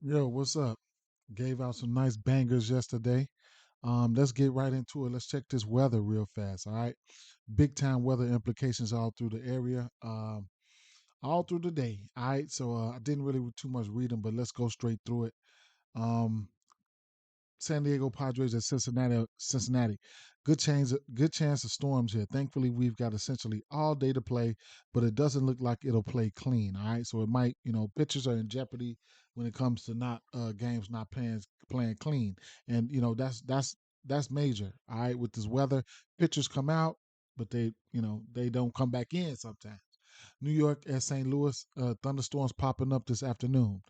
Yo, what's up? Gave out some nice bangers yesterday. Let's get right into it. Let's check this weather real fast. All right, big time weather implications all through the area, all through the day. All right, so I didn't really do too much reading, but let's go straight through it. Um, San Diego Padres at Cincinnati. Cincinnati. Good chance of storms here. Thankfully, we've got essentially all day to play, but it doesn't look like it'll play clean. All right, so it might, pitchers are in jeopardy when it comes to not games not playing clean, and that's major. All right, with this weather, pitchers come out, but they don't come back in sometimes. New York at St. Louis, thunderstorms popping up this afternoon.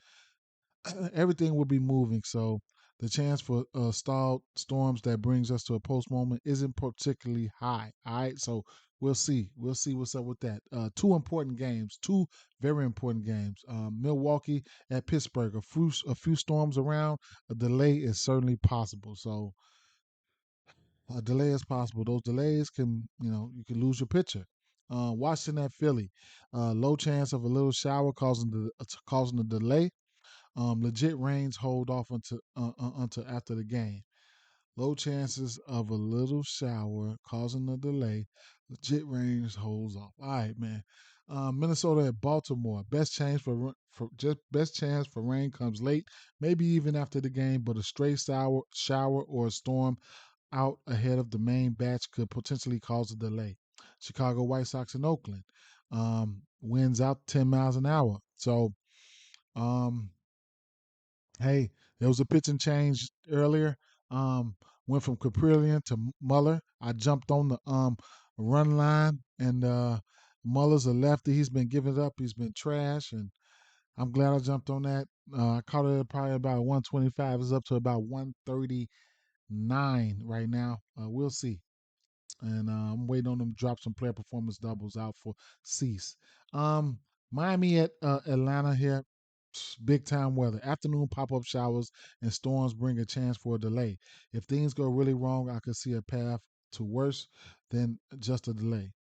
Everything will be moving. So the chance for stalled storms that brings us to a post moment isn't particularly high. All right, so we'll see. We'll see what's up with that. Two important games, two very important games. Milwaukee at Pittsburgh. A few storms around. A delay is certainly possible. So a delay is possible. Those delays can, you can lose your pitcher. Washington at Philly. Low chance of a little shower causing the delay. Legit rains hold off until after the game. Low chances of a little shower causing a delay. Legit rains holds off. All right, man. Minnesota at Baltimore. Best chance for rain comes late, maybe even after the game, but a stray shower or a storm out ahead of the main batch could potentially cause a delay. Chicago White Sox in Oakland. Winds out 10 miles an hour. So um, hey, there was a pitching change earlier. Um, Went from Caprillion to Muller. I jumped on the run line, and Muller's a lefty. He's been giving it up. He's been trash, and I'm glad I jumped on that. I caught it at probably about 125. It's up to about 139 right now. We'll see. And I'm waiting on them to drop some player performance doubles out for Cease. Um, Miami at Atlanta here. Big time weather. Afternoon pop up showers and storms bring a chance for a delay. If things go really wrong, I could see a path to worse than just a delay.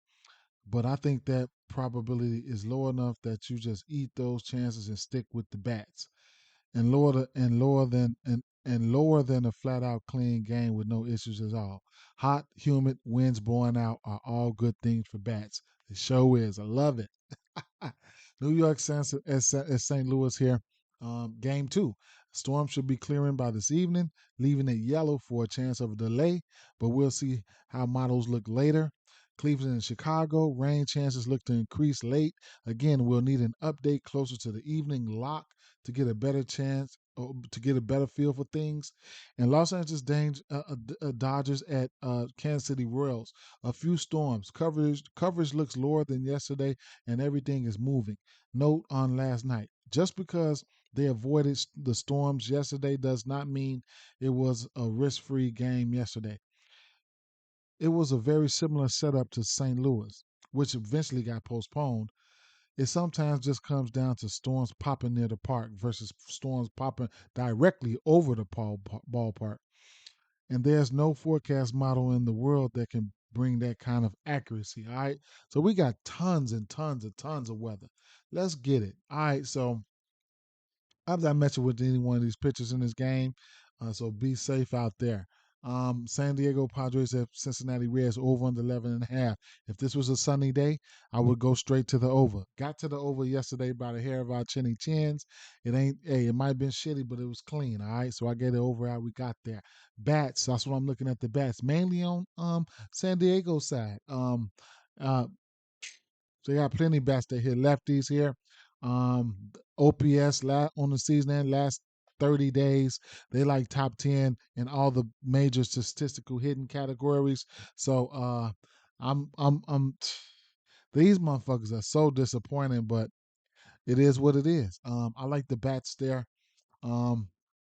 But I think that probability is low enough that you just eat those chances and stick with the bats and lower than a flat out clean game with no issues at all. Hot, humid, winds blowing out are all good things for bats. The show is. I love it. New York at St. Louis here. Game two. Storm should be clearing by this evening, leaving it yellow for a chance of a delay, but we'll see how models look later. Cleveland and Chicago, rain chances look to increase late. Again, we'll need an update closer to the evening lock to get a better chance to get a better feel for things. And Los Angeles Dodgers at Kansas City Royals. A few storms. Coverage looks lower than yesterday, and everything is moving. Note on last night. Just because they avoided the storms yesterday does not mean it was a risk-free game yesterday. It was a very similar setup to St. Louis, which eventually got postponed. It sometimes just comes down to storms popping near the park versus storms popping directly over the ballpark. And there's no forecast model in the world that can bring that kind of accuracy. All right. So we got tons and tons and tons of weather. Let's get it. All right. So I'm not messing with any one of these pitchers in this game. So be safe out there. San Diego Padres at Cincinnati Reds over under 11 and a half. If this was a sunny day, I would go straight to the over. Got to the over yesterday by the hair of our chinny chins. It might have been shitty, but it was clean. All right. So I get it over out. We got there. Bats. That's what I'm looking at the bats. Mainly on San Diego side. Uh, so you got plenty of bats that hit lefties here. OPS on the season end last 30 days, they like top 10 in all the major statistical hitting categories. So I'm these motherfuckers are so disappointing, but it is what it is. I like the bats there. Um,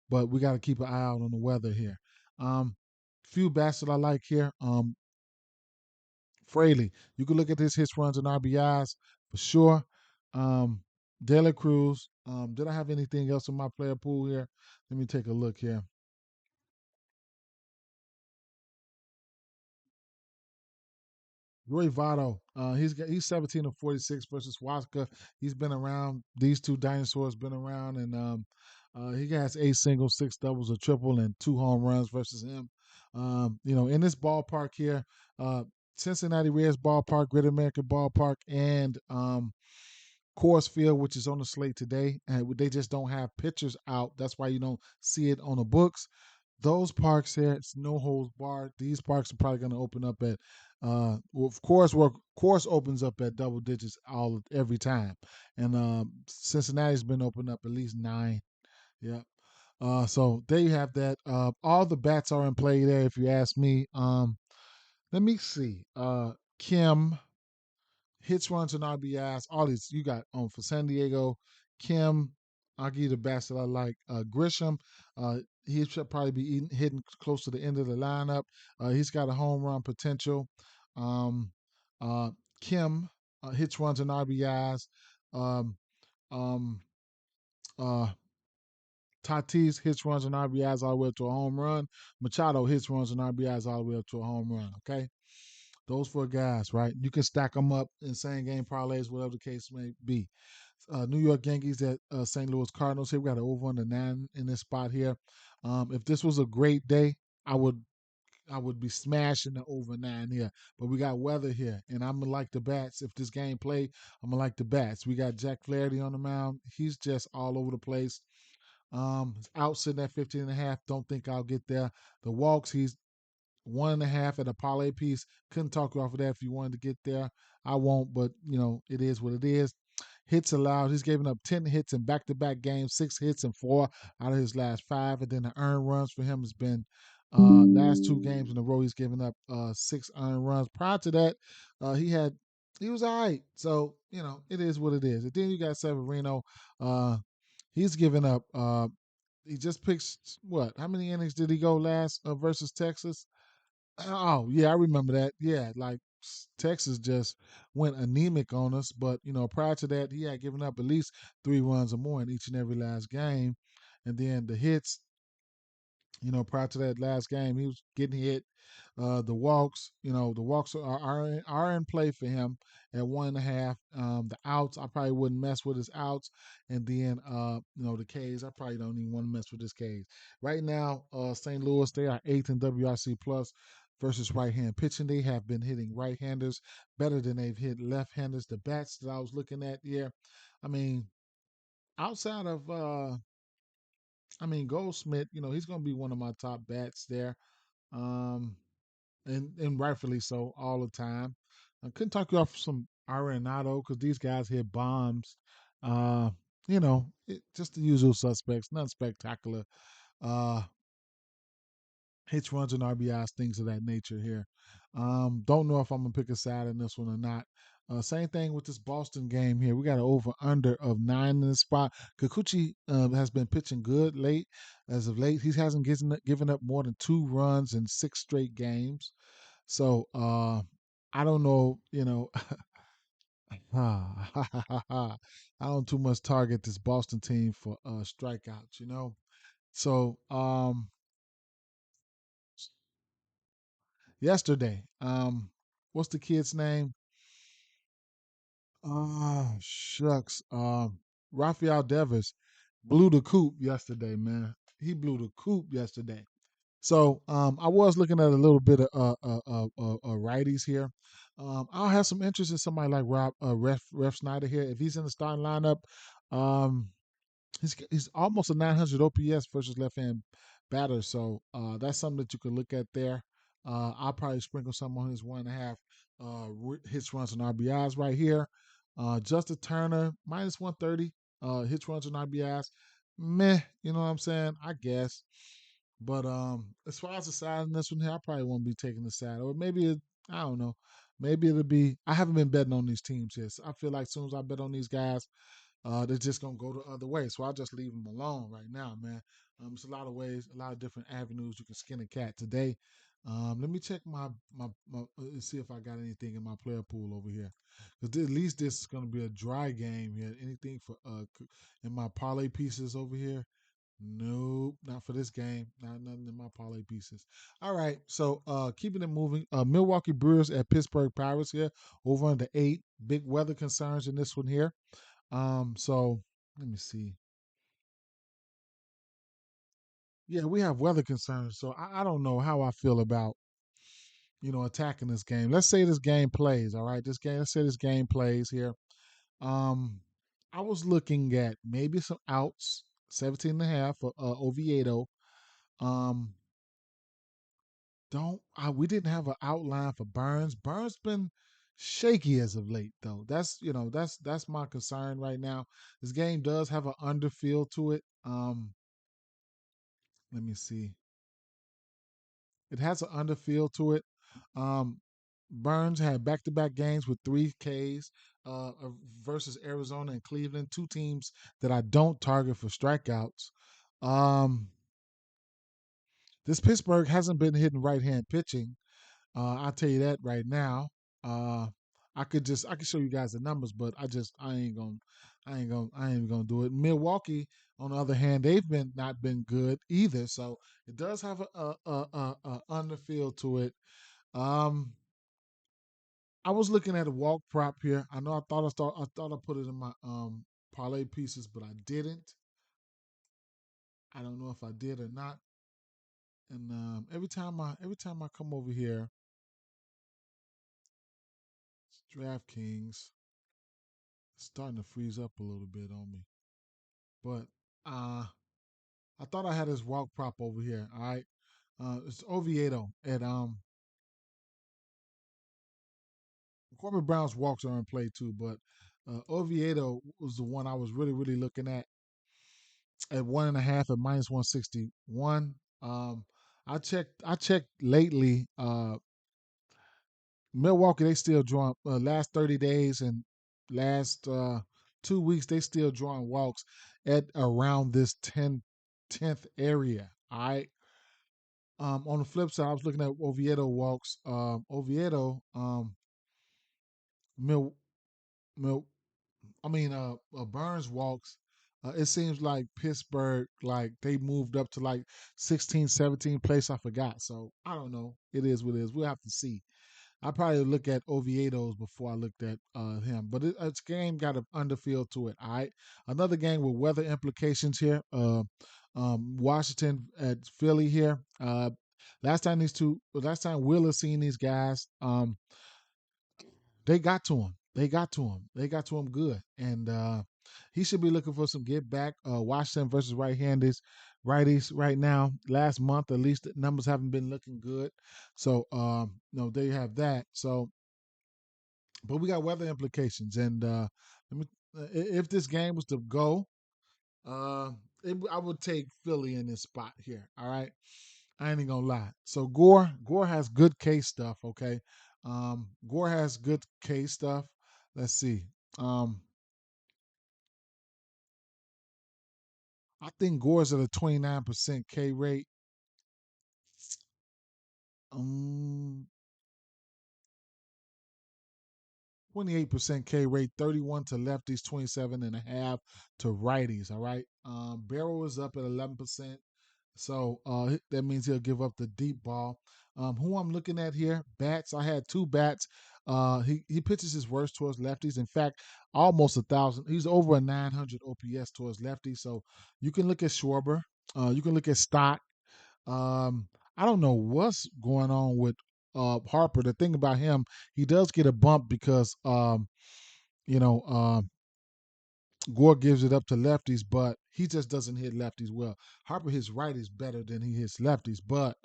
but we got to keep an eye out on the weather here. Few bats that I like here. Fraley. You can look at his hits, runs, and RBIs for sure. Um, De La Cruz. Did I have anything else in my player pool here? Let me take a look here. Roy Votto. He's 17 of 46 versus Waska. He's been around. These two dinosaurs been around, and He has 8 singles, 6 doubles, a triple, and 2 home runs versus him. In this ballpark here, uh, Cincinnati Reds ballpark, Great American ballpark, and Coors Field, which is on the slate today. And they just don't have pitchers out. That's why you don't see it on the books. Those parks here, it's no holds barred. These parks are probably going to open up at, of course, where course opens up at double digits every time, and Cincinnati's been opened up at least 9. Yeah. So there you have that. All the bats are in play there, if you ask me. Let me see. Kim, hits, runs, and RBIs. All these you got on for San Diego. Kim, I'll give you the bats that I like. Grisham, he should probably be hitting close to the end of the lineup. He's got a home run potential. Um, uh, Kim, hits, runs, and RBIs. Um, um, uh, Tatis hits, runs, and RBIs all the way up to a home run. Machado hits, runs, and RBIs all the way up to a home run. Okay, those 4 guys, right? You can stack them up in same game parlays, whatever the case may be. New York Yankees at St. Louis Cardinals. Here we got an over under 9 in this spot here. If this was a great day, I would be smashing the over 9 here. But we got weather here, and I'm gonna like the bats. If this game play, I'm gonna like the bats. We got Jack Flaherty on the mound. He's just all over the place. Out sitting at 15.5. Don't think I'll get there. The walks, he's 1.5 at a parlay piece. Couldn't talk you off of that if you wanted to get there. I won't, but it is what it is. Hits allowed. He's given up 10 hits in back-to-back games, 6 hits and 4 out of his last 5. And then the earned runs for him has been last 2 games in a row. He's given up 6 earned runs. Prior to that, he was all right. So it is what it is. And then you got Severino. He's given up. He just picks what? How many innings did he go last versus Texas? Oh yeah, I remember that. Yeah, like Texas just went anemic on us, but prior to that, he had given up at least 3 runs or more in each and every last game, and then the hits. Prior to that last game, he was getting hit. The walks are in play for him at 1.5. The outs, I probably wouldn't mess with his outs, and then the K's, I probably don't even want to mess with his K's. Right now, St. Louis, they are 8th in WRC plus versus right-hand pitching. They have been hitting right-handers better than they've hit left-handers. The bats that I was looking at here, I mean, outside of Goldsmith, he's going to be one of my top bats there, and rightfully so all the time. I couldn't talk you off some Arenado because these guys hit bombs. Uh, just the usual suspects, nothing spectacular. Uh, Hits, runs, and RBIs, things of that nature here. Don't know if I'm gonna pick a side in this one or not. Same thing with this Boston game here. We got an over under of 9 in the spot. Kikuchi has been pitching good late. As of late, he hasn't given up more than 2 runs in 6 straight games. So I don't know. I don't too much target this Boston team for strikeouts. So yesterday. What's the kid's name? Shucks. Rafael Devers blew the coop yesterday, man. He blew the coop yesterday. So I was looking at a little bit of righties here. I'll have some interest in somebody like Ref Snyder here if he's in the starting lineup. Um, he's almost a 900 OPS versus left-hand batter, so that's something that you could look at there. I'll probably sprinkle some on his 1.5 hits, runs, and RBIs right here. Justin Turner minus 130 hits, runs, and RBIs. Meh, you know what I'm saying? I guess. But as far as the side in this one here, I probably won't be taking the side, or maybe I don't know. Maybe it'll be. I haven't been betting on these teams yet. So I feel like as soon as I bet on these guys, they're just gonna go the other way. So I'll just leave them alone right now, man. There's a lot of ways, a lot of different avenues you can skin a cat today. Let me check my see if I got anything in my player pool over here, because at least this is gonna be a dry game here. Anything for in my parlay pieces over here? Nope, not for this game. Not nothing in my parlay pieces. All right, so keeping it moving. Milwaukee Brewers at Pittsburgh Pirates here, over under 8. Big weather concerns in this one here. So let me see. Yeah, we have weather concerns, so I don't know how I feel about attacking this game. Let's say this game plays. All right, this game. Let's say this game plays here. Um, I was looking at maybe some outs, 17 and a half for Oviedo. Um, don't we didn't have an outline for Burns. Burns been shaky as of late, though. That's my concern right now. This game does have an underfeel to it. Let me see. It has an underfeel to it. Um, Burns had back-to-back games with 3 Ks versus Arizona and Cleveland, two teams that I don't target for strikeouts. Um, this Pittsburgh hasn't been hitting right-hand pitching. I'll tell you that right now. Uh, I could show you guys the numbers, but I ain't gonna do it. Milwaukee, on the other hand, they've been not been good either. So it does have a underfield to it. Um, I was looking at a walk prop here. I know I thought I put it in my parlay pieces, but I didn't. I don't know if I did or not. And every time I come over here, DraftKings it's starting to freeze up a little bit on me. But uh I thought I had this walk prop over here. All right. It's Oviedo at Corbin Brown's walks are in play too, but Oviedo was the one I was really looking at 1.5 at -161. Um, I checked lately. Milwaukee they still drawing last 30 days and last 2 weeks they still drawing walks at around this 10th area. All right. On the flip side, I was looking at Oviedo walks. Oviedo, Mil, Mil, Burns walks. It seems like Pittsburgh, like they moved up to like 16, 17 place. I forgot. So I don't know. It is what it is. We'll have to see. I probably look at Oviedo's before I looked at him, but it's game got an underfield to it. All right, another game with weather implications here. Washington at Philly here. Last time Wheeler seen these guys, they got to him. They got to him. They got to him good, and he should be looking for some get back. Washington versus righties right now. Last month, at least, the numbers haven't been looking good. So, no, they have that. So, but we got weather implications, and let me, if this game was to go, uh, I would take Philly in this spot here. All right, I ain't gonna lie. So Gore has good case stuff. Okay, Gore has good case stuff. Let's see. Um, I think Gore's at a 29% K rate. Um, 28% K rate, 31 to lefties, 27.5 to righties. All right. Barrow is up at 11%. So that means he'll give up the deep ball. Who I'm looking at here, bats. I had two bats. He pitches his worst towards lefties. In fact, almost 1,000. He's over a 900 OPS towards lefties. So you can look at Schwarber. You can look at Stott. Um, I don't know what's going on with Harper. The thing about him, he does get a bump because you know, Gore gives it up to lefties, but he just doesn't hit lefties well. Harper hits righties better than he hits lefties, but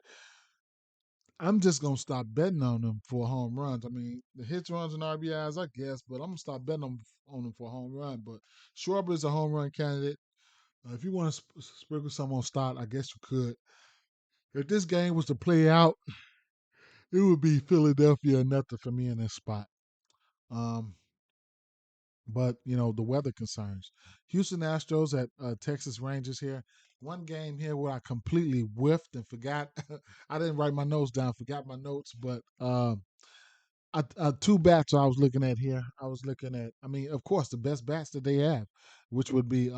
I'm just gonna stop betting on him for home runs. I mean, the hits, runs, and RBIs, I guess, but I'm gonna stop betting on him for a home run. But Schwarber is a home run candidate. If you want to sprinkle some on Stott, I guess you could. If this game was to play out, it would be Philadelphia or nothing for me in this spot. Um, but the weather concerns. Houston Astros at Texas Rangers here. One game here where I completely whiffed and forgot. I didn't write my notes down, forgot my notes, but two bats I was looking at here. I was looking at, I mean, of course, the best bats that they have, which would be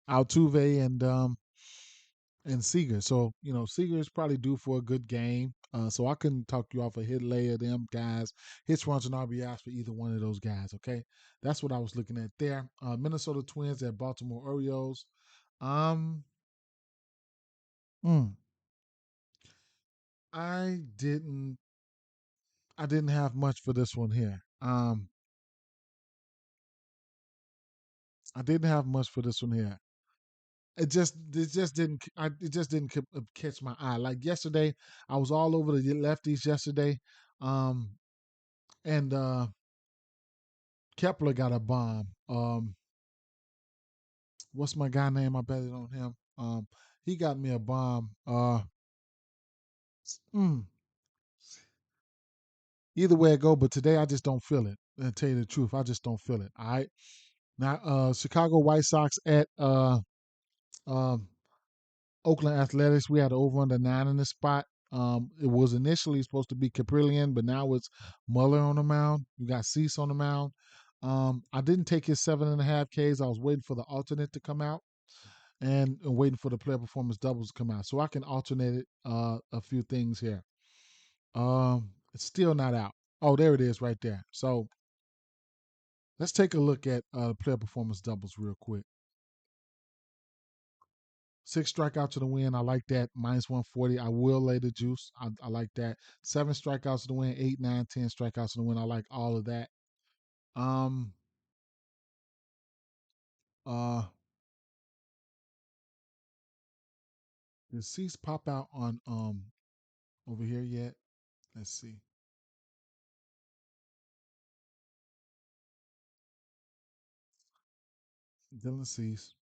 Altuve and Seager. So, Seager is probably due for a good game. So I couldn't talk you off a hit layer them guys. Hits, runs, and RBIs for either one of those guys. Okay. That's what I was looking at there. Minnesota Twins at Baltimore Orioles. Um, Mm. I didn't I didn't have much for this one here. I didn't have much for this one here. It just didn't catch my eye. Like yesterday, I was all over the lefties yesterday. Um and Kepler got a bomb. What's my guy name? I betted on him. He got me a bomb. Mm, Either way it go, but today I just don't feel it. To tell you the truth, I just don't feel it. All right. Now, Chicago White Sox at um, Oakland Athletics. We had over under 9 in this spot. It was initially supposed to be Caprillion, but now it's Muller on the mound. You got Cease on the mound. I didn't take his 7.5 Ks. I was waiting for the alternate to come out and waiting for the player performance doubles to come out, so I can alternate it a few things here. It's still not out. Oh, there it is right there. So let's take a look at player performance doubles real quick. 6 strikeouts to the win. I like that. -140. I will lay the juice. I like that. 7 strikeouts to the win. 8, 9, 10 strikeouts to the win. I like all of that. Um. Uh. Did Cease pop out on over here yet? Let's see. Dylan Cease.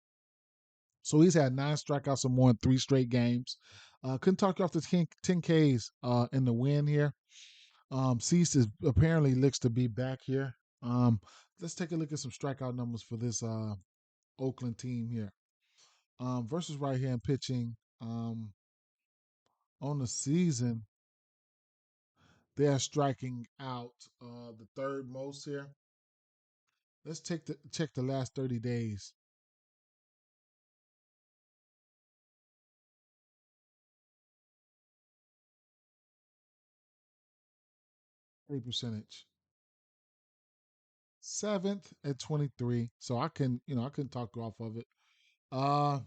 So he's had 9 strikeouts or more in 3 straight games. Couldn't talk you off the 10 Ks in the win here. Cease is apparently looks to be back here. Um, let's take a look at some strikeout numbers for this Oakland team here. Versus right hand pitching. On the season, they are striking out the third most here. Let's check the last 30 days. 8 percentage. Seventh at 23. So I couldn't talk you off of it. Uh,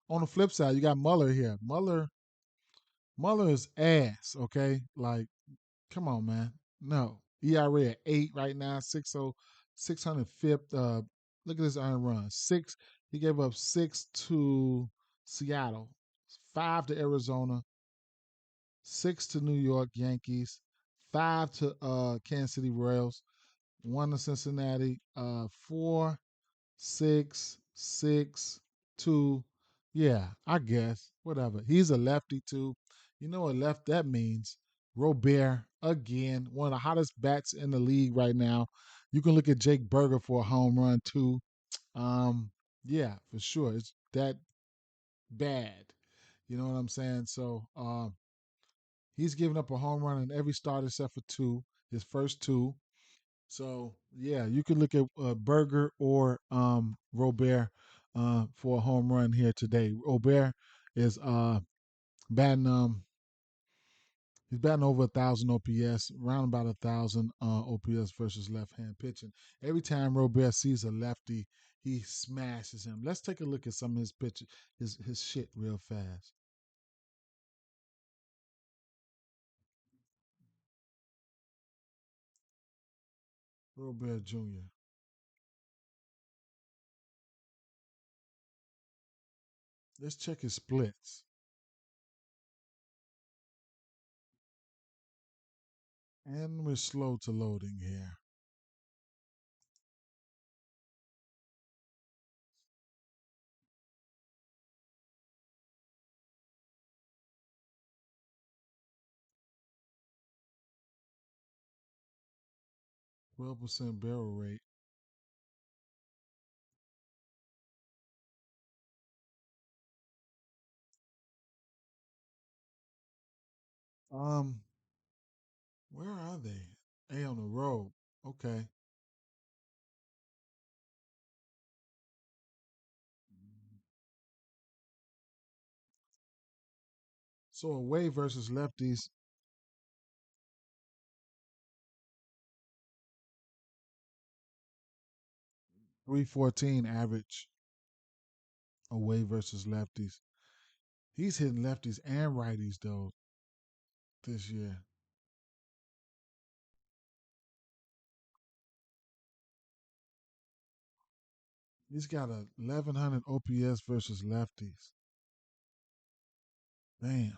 on the flip side, you got Muller here. Muller is ass. Okay, like come on, man. No. ERA at 8 right now, 605th. Look at this earned run. Six. He gave up 6 to Seattle, 5 to Arizona, 6 to New York Yankees, 5 to Kansas City Royals, 1 to Cincinnati, 4, 6, 6, 2. Yeah, I guess. Whatever. He's a lefty too. You know what left that means? Robert again, one of the hottest bats in the league right now. You can look at Jake Berger for a home run too. Um, yeah, for sure. It's that bad. You know what I'm saying? So he's given up a home run in every start except for two, his first two. So yeah, you could look at Berger or Robert for a home run here today. Robert is batting he's batting over 1,000 OPS, around about 1,000 OPS versus left-hand pitching. Every time Robert sees a lefty, he smashes him. Let's take a look at some of his pitches, his shit real fast. Robert Jr. Let's check his splits. And we're slow to loading here. 12% barrel rate. Um, where are they? A on the road. Okay. So away versus lefties, 314 average away versus lefties. He's hitting lefties and righties though this year. He's got a 1100 OPS versus lefties. Damn.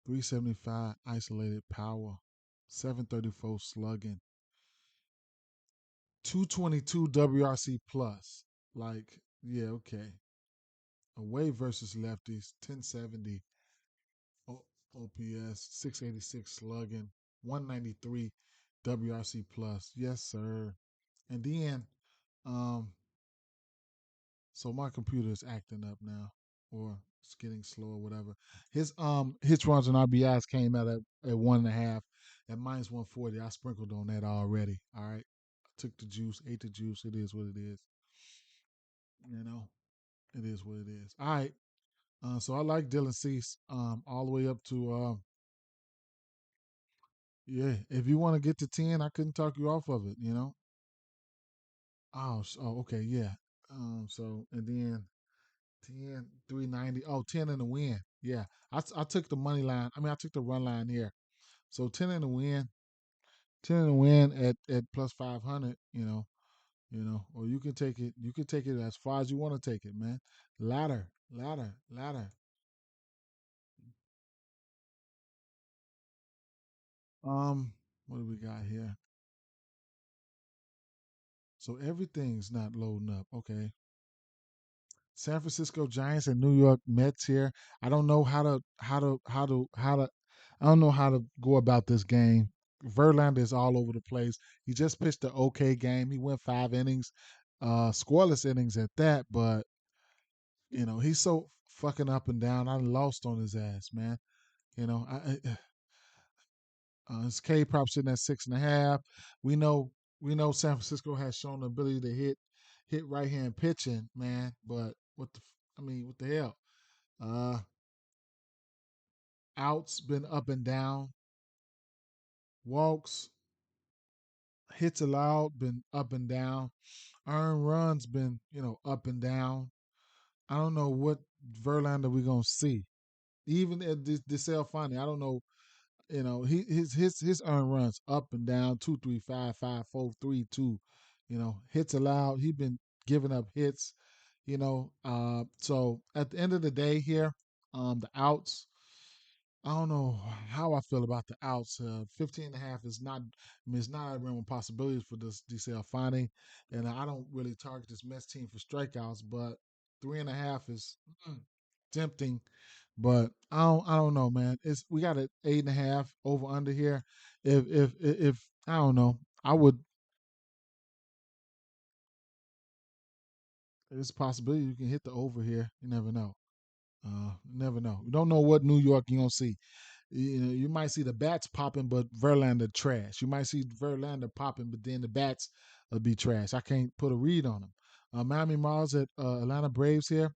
375 isolated power. 734 slugging. 222 WRC plus. Like, yeah, okay. Away versus lefties. 1070 OPS. 686 slugging. 193 WRC plus. Yes, sir. And then, um, so my computer is acting up now, or it's getting slow or whatever. His hits runs and RBIs came out at 1.5. At minus 140. I sprinkled on that already. All right. I took the juice, ate the juice. It is what it is. You know, it is what it is. All right. So I like Dylan Cease all the way up to yeah. If you want to get to 10, I couldn't talk you off of it. Oh, okay, yeah. So and then 10, 390. Oh, 10 in the win. Yeah. I took the money line. I mean, I took the run line here. So 10 in the win, 10 in the win at plus 500, or you can take it, as far as you want to take it, man. Ladder, ladder, ladder. What do we got here? So everything's not loading up. Okay. San Francisco Giants and New York Mets here. I don't know how to I don't know how to go about this game. Verlander is all over the place. He just pitched an okay game. He went 5 innings, scoreless innings at that, but he's so fucking up and down. I lost on his ass, man. His K prop sitting at 6.5. We know we know San Francisco has shown the ability to hit right hand pitching, man. But what the hell? Uh, outs been up and down. Walks, hits allowed been up and down. Earned runs been up and down. I don't know what Verlander we gonna see. Even at this Fani, I don't know. His earned runs up and down 2-3-5-5-4-3-2. Hits allowed. He been giving up hits. So at the end of the day here, the outs. I don't know how I feel about the outs. 15.5 is not. I mean, it's not a realm of possibilities for this DCL Fani, and I don't really target this Mets team for strikeouts. But 3.5 is tempting, but I don't know, man. We got an 8.5 over under here. If I don't know, I would. There's a possibility you can hit the over here. You never know. Never know. You don't know what New York you're gonna see. You might see the bats popping, but Verlander trash. You might see Verlander popping, but then the bats will be trash. I can't put a read on them. Miami Marlins at Atlanta Braves here.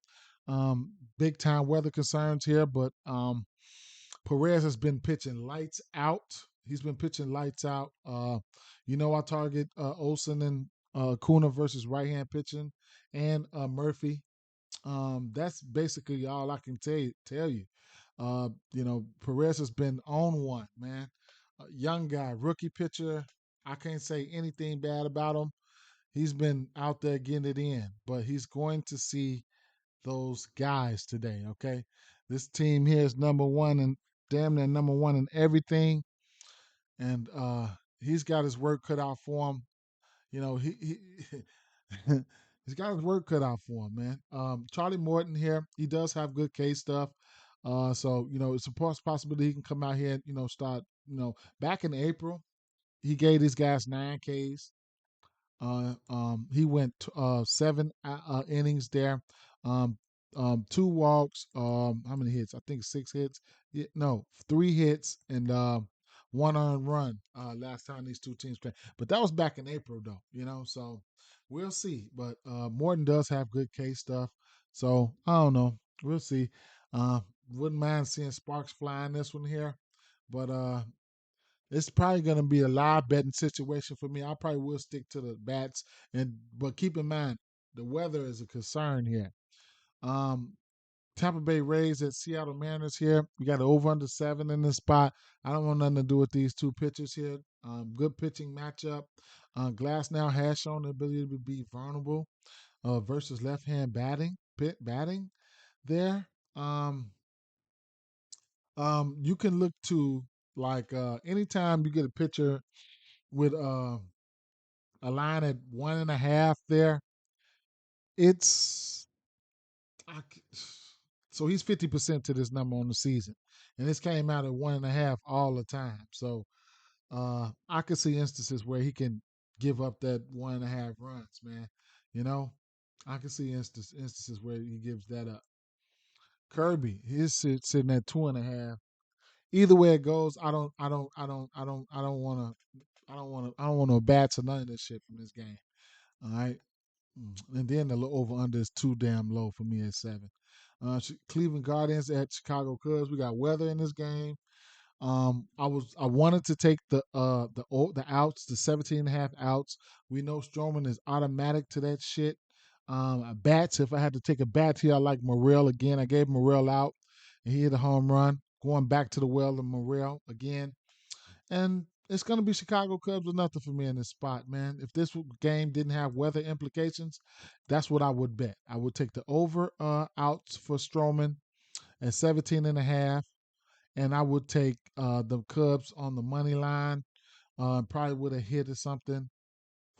Big time weather concerns here, but Perez has been pitching lights out. He's been pitching lights out. I target Olson and Kuna versus right hand pitching, and Murphy. That's basically all I can tell you. Perez has been on one, man. Young guy, rookie pitcher. I can't say anything bad about him. He's been out there getting it in, but he's going to see those guys today. Okay, this team here is number one and damn near number one in everything, and he's got his work cut out for him. He he's got his work cut out for him, man. Charlie Morton here, he does have good case stuff. So it's a possibility he can come out here and start. Back in April, he gave these guys 9 Ks. He went 7 innings there. Um, 2 walks. How many hits? I think 6 hits. Yeah, no, 3 hits and 1 earned run. Last time these two teams played, but that was back in April, though. So we'll see. But Morton does have good case stuff, so I don't know. We'll see. Uh, wouldn't mind seeing sparks fly in this one here, but it's probably going to be a live betting situation for me. I probably will stick to the bats, but keep in mind the weather is a concern here. Um, Tampa Bay Rays at Seattle Mariners here. We got over under 7 in this spot. I don't want nothing to do with these two pitchers here. Good pitching matchup. Glass now has shown the ability to be vulnerable versus left hand batting there. Um, you can look to like anytime you get a pitcher with a line at 1.5 there, it's I c- so he's 50% to this number on the season, and this came out at 1.5 all the time. So I could see instances where he can give up that 1.5 runs, man. You know, I can see instances where he gives that up. Kirby, he's sitting at 2.5. Either way it goes, I don't want no bats or none of this shit from this game. All right. And then the over under is too damn low for me at 7. Cleveland Guardians at Chicago Cubs. We got weather in this game. I wanted to take the outs, the 17 and a half outs. We know Stroman is automatic to that shit. Bats, if I had to take a bat here, I like Morrell again. I gave Morrell out, and he hit a home run. Going back to the well of Morrell again. And it's going to be Chicago Cubs or nothing for me in this spot, man. If this game didn't have weather implications, that's what I would bet. I would take the over outs for Stroman at 17 and a half, and I would take the Cubs on the money line. Probably with a hit or something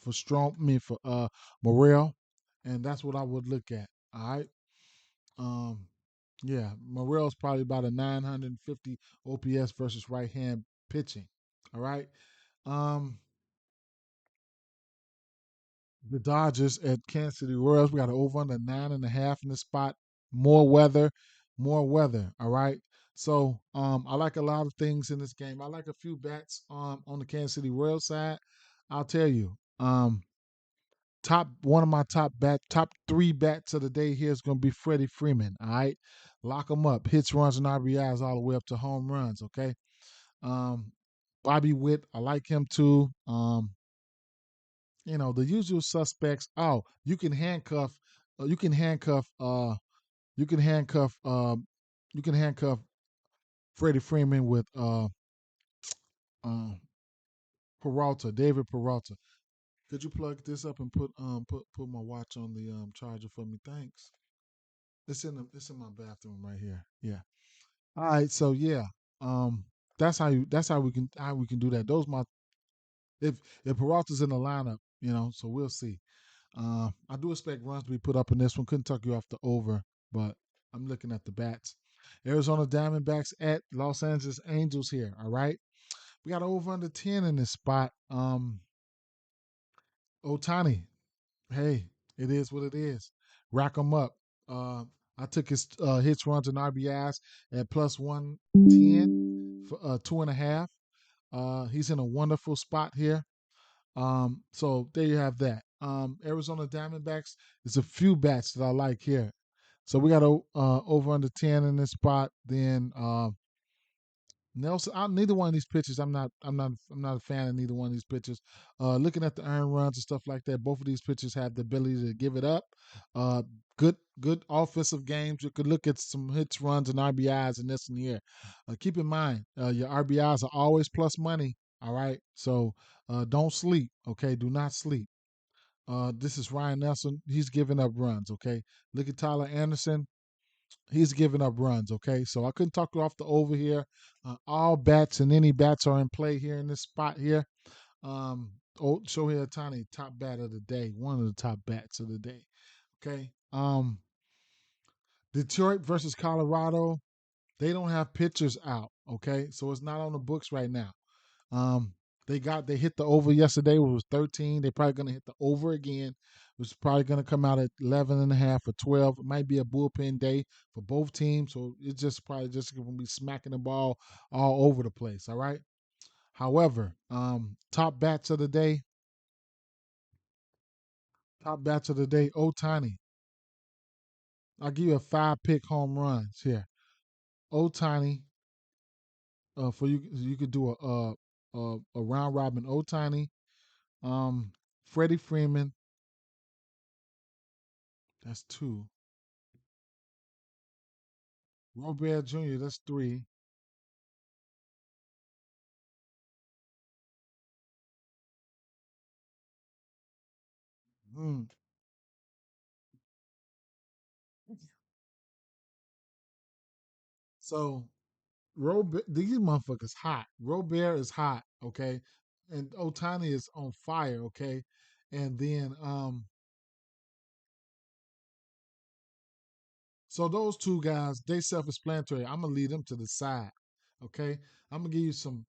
for for Morrell, and that's what I would look at. All right. Um, yeah, Morrell's probably about a 950 OPS versus right hand pitching. All right. Um, the Dodgers at Kansas City Royals. We got an over under 9.5 in the spot. More weather, more weather. All right. So I like a lot of things in this game. I like a few bets on the Kansas City Royals side. I'll tell you. Top one of my top 3 bets of the day here is going to be Freddie Freeman. All right, lock him up. Hits, runs, and RBIs all the way up to home runs. Okay. Um, Bobby Witt, I like him too. The usual suspects. Oh, you can handcuff, you can handcuff, you can handcuff Freddie Freeman with uh, Peralta, David Peralta. Could you plug this up and put my watch on the charger for me? Thanks. It's in my bathroom right here. Yeah. All right. So yeah, um, that's how we can do that. Those my if Peralta's in the lineup, so we'll see. I do expect runs to be put up in this one. Couldn't tuck you off the over, but I'm looking at the bats. Arizona Diamondbacks at Los Angeles Angels here. All right. We got over under 10 in this spot. Otani, hey, it is what it is. Rack them up. Uh, I took his hits, runs, and RBIs at plus 110 for 2.5. He's in a wonderful spot here. So there you have that. Arizona Diamondbacks. There's a few bats that I like here. So we got over under 10 in this spot. Then Nelson, neither one of these pitchers. I'm not a fan of neither one of these pitchers. Looking at the earned runs and stuff like that, both of these pitchers have the ability to give it up. Uh, good offensive games. You could look at some hits, runs, and RBIs in this one here. Keep in mind, your RBIs are always plus money. All right, so don't sleep. Okay, do not sleep. This is Ryan Nelson. He's giving up runs. Okay, look at Tyler Anderson. He's giving up runs. Okay, so I couldn't talk you off the over here. All bats and any bats are in play here in this spot here. Shohei Ohtani, top bat of the day, one of the top bats of the day. Okay. Detroit versus Colorado. They don't have pitchers out. Okay, so it's not on the books right now. Um, they hit the over yesterday, which was 13. They're probably gonna hit the over again, which is probably gonna come out at 11 and a half or 12. It might be a bullpen day for both teams, so it's just probably just gonna be smacking the ball all over the place. All right. However, top bats of the day, Otani. I'll give you a 5 pick home runs here. Otani, for you, you could do a round robin. Otani, um, Freddie Freeman. That's 2. Robert Jr., that's three. Mm. So Robert, these motherfuckers hot. Robert is hot, okay, and Otani is on fire, okay, and then so those two guys, they self-explanatory. I'm gonna lead them to the side, okay. I'm gonna give you some,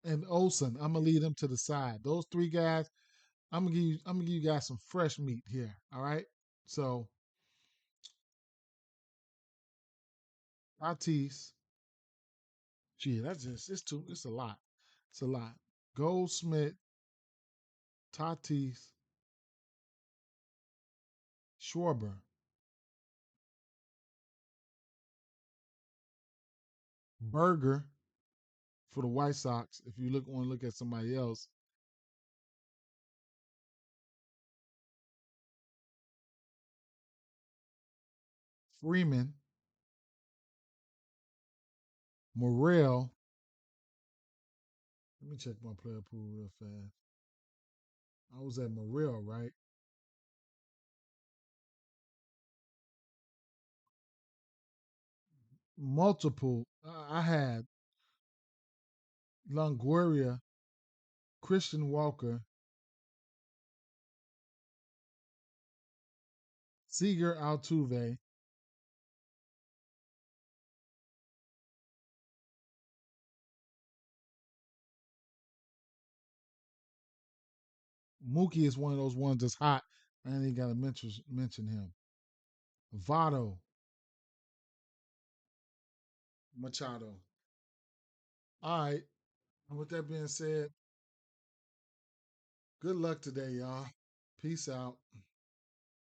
and Olsen, I'm gonna lead them to the side. Those three guys, I'm gonna give you guys some fresh meat here, all right. So Tatis, gee, that's just it's a lot, it's a lot. Goldsmith, Tatis, Schwarber, Berger for the White Sox. If you want to look at somebody else, Freeman, Morrell. Let me check my player pool real fast. I was at Morrell, right? Multiple. I had Longoria, Christian Walker, Seager Altuve, Mookie is one of those ones that's hot. I ain't got to mention him. Votto, Machado. All right. And with that being said, good luck today, y'all. Peace out.